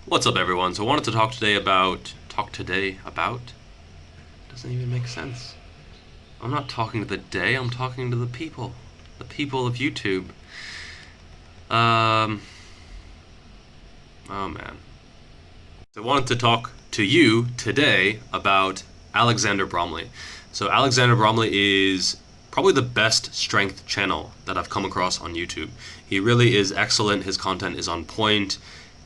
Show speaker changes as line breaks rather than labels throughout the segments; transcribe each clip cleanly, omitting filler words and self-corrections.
What's up, everyone? So I wanted to talk today about doesn't even make sense. I'm not talking to the day, I'm talking to the people of YouTube. Um oh man. So I wanted to talk to you today about Alexander Bromley. So Alexander Bromley is probably the best strength channel that I've come across on YouTube. He really is excellent. His content is on point.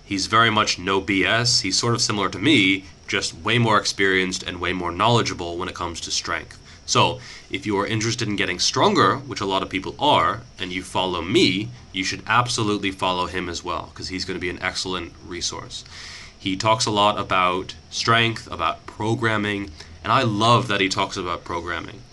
He's very much no BS. He's sort of similar to me, just way more experienced and way more knowledgeable when it comes to strength. So, if you are interested in getting stronger, which a lot of people are, and you follow me, you should absolutely follow him as well, because he's going to be an excellent resource. He talks a lot about strength, about programming, and I love that he talks about programming.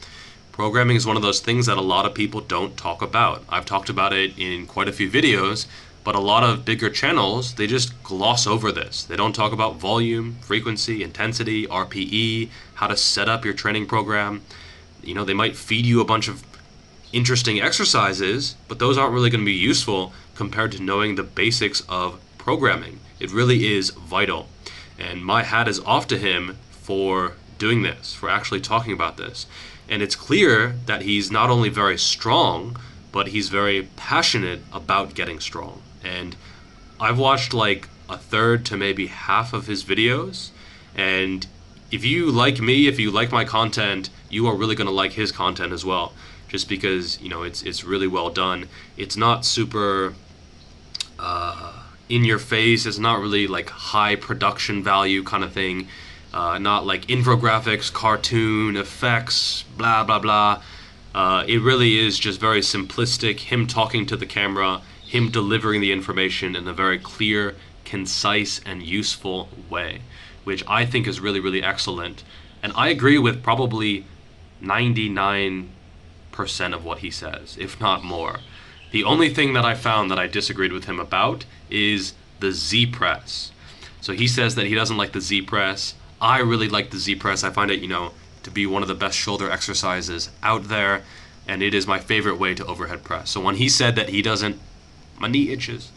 Programming is one of those things that a lot of people don't talk about. I've talked about it in quite a few videos, but a lot of bigger channels, they just gloss over this. They don't talk about volume, frequency, intensity, RPE, how to set up your training program. You know, they might feed you a bunch of interesting exercises, but those aren't really going to be useful compared to knowing the basics of programming. It really is vital. And my hat is off to him for doing this, for actually talking about this. And it's clear that he's not only very strong, but he's very passionate about getting strong. And I've watched like a third to maybe half of his videos, and if you like me, if you like my content, you are really going to like his content as well, just because, you know, it's really well done. It's not super in your face. It's not really like high production value kind of thing. Not like infographics, cartoon effects, blah blah blah. It really is just very simplistic, him talking to the camera, him delivering the information in a very clear, concise, and useful way, which I think is really, really excellent. And I agree with probably 99% of what he says, if not more. The only thing that I found that I disagreed with him about is the Z press. So he says that he doesn't like the Z press. I really like the Z press. I find it, to be one of the best shoulder exercises out there, and it is my favorite way to overhead press. So when he said that he doesn't, my knee itches.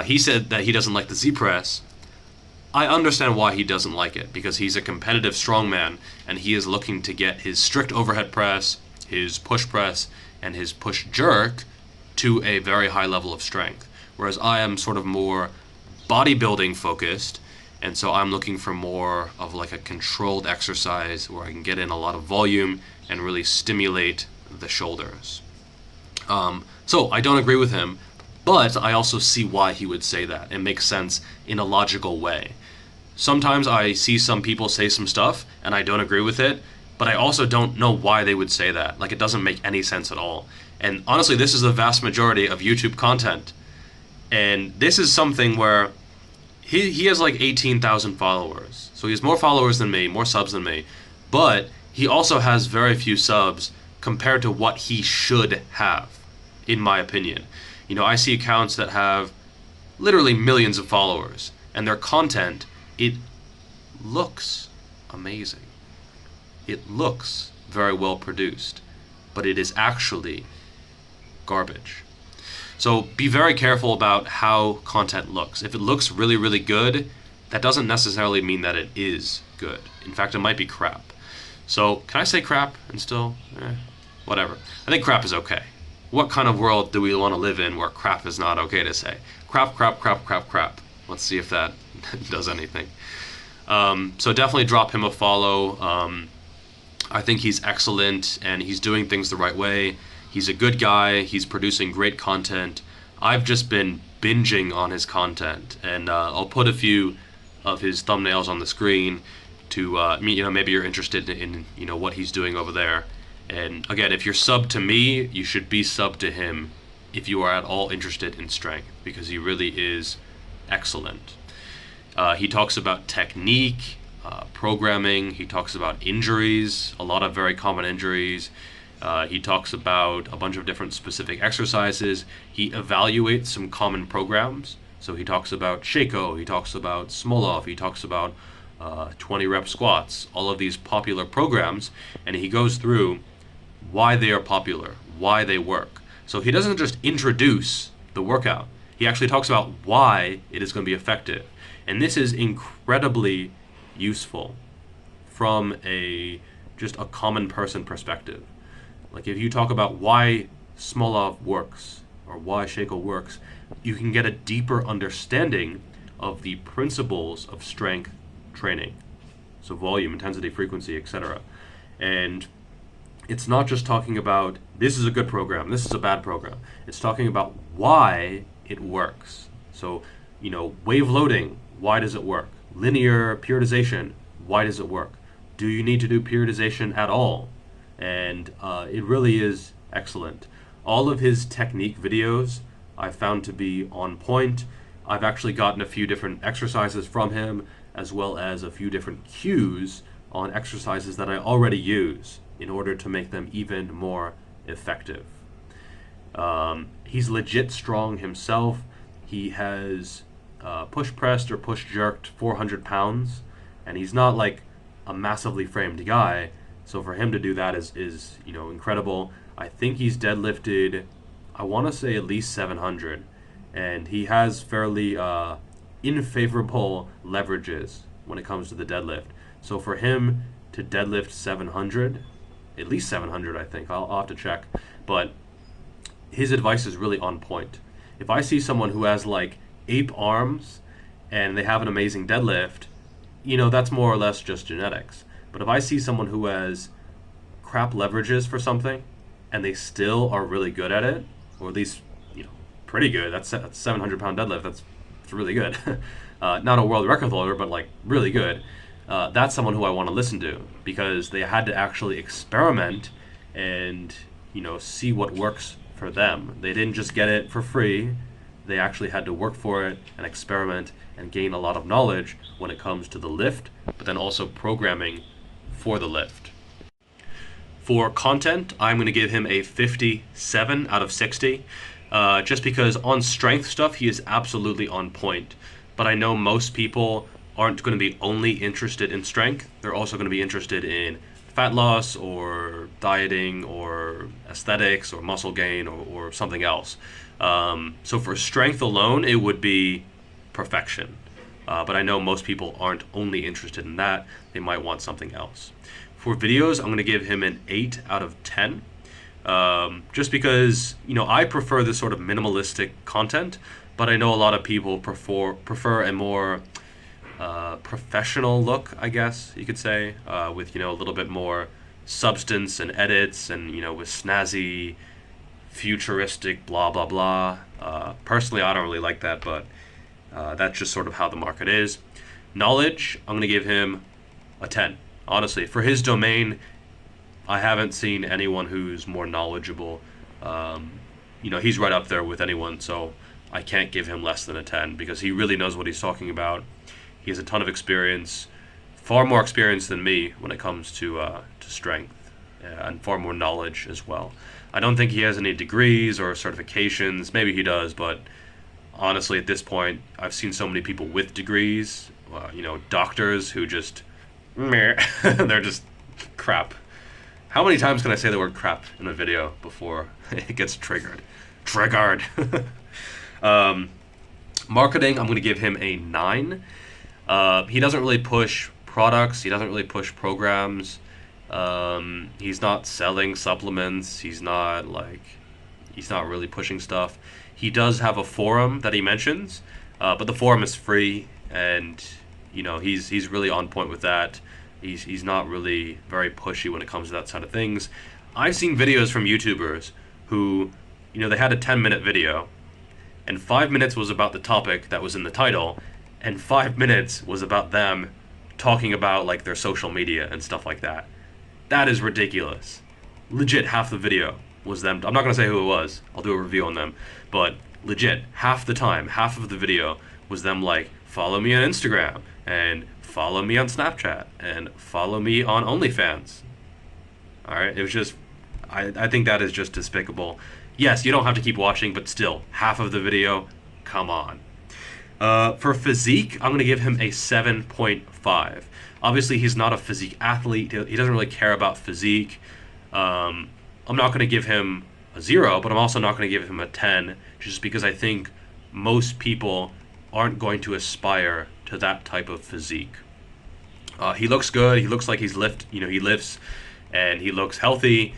He said that he doesn't like the Z press. I understand why he doesn't like it, because he's a competitive strongman and he is looking to get his strict overhead press, his push press, and his push jerk to a very high level of strength. Whereas I am sort of more bodybuilding focused, and so I'm looking for more of like a controlled exercise where I can get in a lot of volume and really stimulate the shoulders. So I don't agree with him, but I also see why he would say that. It makes sense in a logical way. Sometimes I see some people say some stuff and I don't agree with it, but I also don't know why they would say that. Like, it doesn't make any sense at all. And honestly, this is the vast majority of YouTube content. And this is something where he has like 18,000 followers. So he has more followers than me, more subs than me. But he also has very few subs compared to what he should have, in my opinion. I see accounts that have literally millions of followers, and their content, it looks amazing. It looks very well produced, but it is actually garbage. So be very careful about how content looks. If it looks really, really good, that doesn't necessarily mean that it is good. In fact, it might be crap. So can I say crap and still, whatever. I think crap is okay. What kind of world do we want to live in where crap is not okay to say? Crap, crap, crap, crap, crap. Let's see if that does anything. So definitely drop him a follow. I think he's excellent and he's doing things the right way. He's a good guy. He's producing great content. I've just been binging on his content, and I'll put a few of his thumbnails on the screen to maybe you're interested in what he's doing over there. And again, if you're sub to me, you should be sub to him if you are at all interested in strength, because he really is excellent. He talks about technique, programming. He talks about injuries, a lot of very common injuries. He talks about a bunch of different specific exercises. He evaluates some common programs. So he talks about Shako, he talks about Smolov, he talks about 20 rep squats, all of these popular programs, and he goes through why they are popular, why they work. So he doesn't just introduce the workout. He actually talks about why it is going to be effective. And this is incredibly useful from just a common person perspective. Like if you talk about why Smolov works or why Shackle works, you can get a deeper understanding of the principles of strength training. So volume, intensity, frequency, etc. And it's not just talking about this is a good program, this is a bad program. It's talking about why it works. So, wave loading, why does it work? Linear periodization, why does it work? Do you need to do periodization at all? And it really is excellent. All of his technique videos I found to be on point. I've actually gotten a few different exercises from him, as well as a few different cues on exercises that I already use in order to make them even more effective. He's legit strong himself. He has push pressed or push jerked 400 pounds, and he's not like a massively framed guy. So for him to do that is incredible. I think he's deadlifted, I want to say at least 700, and he has fairly unfavorable leverages when it comes to the deadlift. So for him to deadlift 700, at least 700, I think. I'll have to check, but his advice is really on point. If I see someone who has like ape arms and they have an amazing deadlift, that's more or less just genetics. But if I see someone who has crap leverages for something and they still are really good at it, or at least pretty good, that's 700-pound deadlift, that's really good. Not a world record holder, but like really good. That's someone who I want to listen to, because they had to actually experiment and see what works for them. They didn't just get it for free. They actually had to work for it and experiment and gain a lot of knowledge when it comes to the lift, but then also programming for the lift. For content, I'm going to give him a 57 out of 60, just because on strength stuff, he is absolutely on point. But I know most people aren't going to be only interested in strength. They're also going to be interested in fat loss or dieting or aesthetics or muscle gain or something else. So for strength alone, it would be perfection. But I know most people aren't only interested in that. They might want something else. For videos, I'm going to give him an 8 out of 10. Just because, I prefer this sort of minimalistic content, but I know a lot of people prefer a more professional look, I guess you could say, with a little bit more substance and edits, and with snazzy, futuristic, blah blah blah. Personally, I don't really like that, but that's just sort of how the market is. Knowledge, I'm gonna give him a 10. Honestly, for his domain, I haven't seen anyone who's more knowledgeable. He's right up there with anyone, so I can't give him less than a 10, because he really knows what he's talking about. He has a ton of experience, far more experience than me when it comes to strength, and far more knowledge as well. I don't think he has any degrees or certifications. Maybe he does, but honestly, at this point, I've seen so many people with degrees, doctors who just, meh, they're just crap. How many times can I say the word crap in a video before it gets triggered? Triggered. Marketing, I'm going to give him a 9. He doesn't really push products. He doesn't really push programs. He's not selling supplements. He's not really pushing stuff. He does have a forum that he mentions, but the forum is free, and he's really on point with that. He's not really very pushy when it comes to that side of things. I've seen videos from YouTubers who, they had a 10-minute video, and 5 minutes was about the topic that was in the title, and 5 minutes was about them talking about like their social media and stuff like that. That is ridiculous. Legit, half the video was them. I'm not going to say who it was. I'll do a review on them. But legit, half the time, half of the video was them like, follow me on Instagram, and follow me on Snapchat, and follow me on OnlyFans. Alright, it was just, I think that is just despicable. Yes, you don't have to keep watching, but still, half of the video, come on. For physique, I'm going to give him a 7.5. Obviously, he's not a physique athlete. He doesn't really care about physique. I'm not going to give him a 0, but I'm also not going to give him a 10, just because I think most people aren't going to aspire to that type of physique. He looks good. He looks like he lifts, and he looks healthy.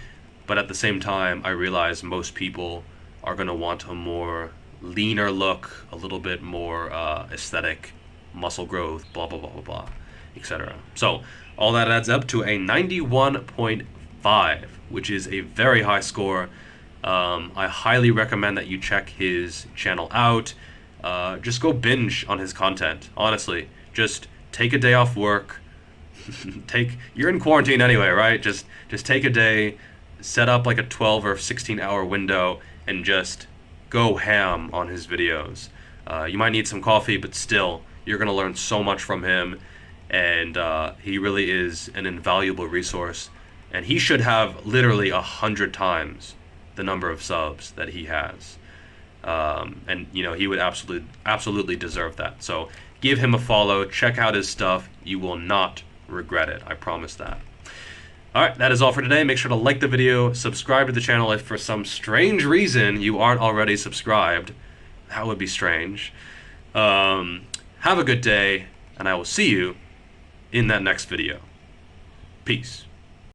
But at the same time, I realize most people are going to want a more leaner look, a little bit more aesthetic, muscle growth, blah, blah, blah, blah, blah, etc. So all that adds up to a 91.5, which is a very high score. I highly recommend that you check his channel out. Just go binge on his content, honestly. Just take a day off work. You're in quarantine anyway, right? Just take a day, set up like a 12 or 16 hour window, and just go ham on his videos. You might need some coffee, but still, you're going to learn so much from him, and he really is an invaluable resource, and he should have literally 100 times the number of subs that he has. And he would absolutely deserve that. So give him a follow, check out his stuff. You will not regret it, I promise that. Alright, that is all for today. Make sure to like the video, subscribe to the channel if for some strange reason you aren't already subscribed. That would be strange. Have a good day, and I will see you in that next video. Peace.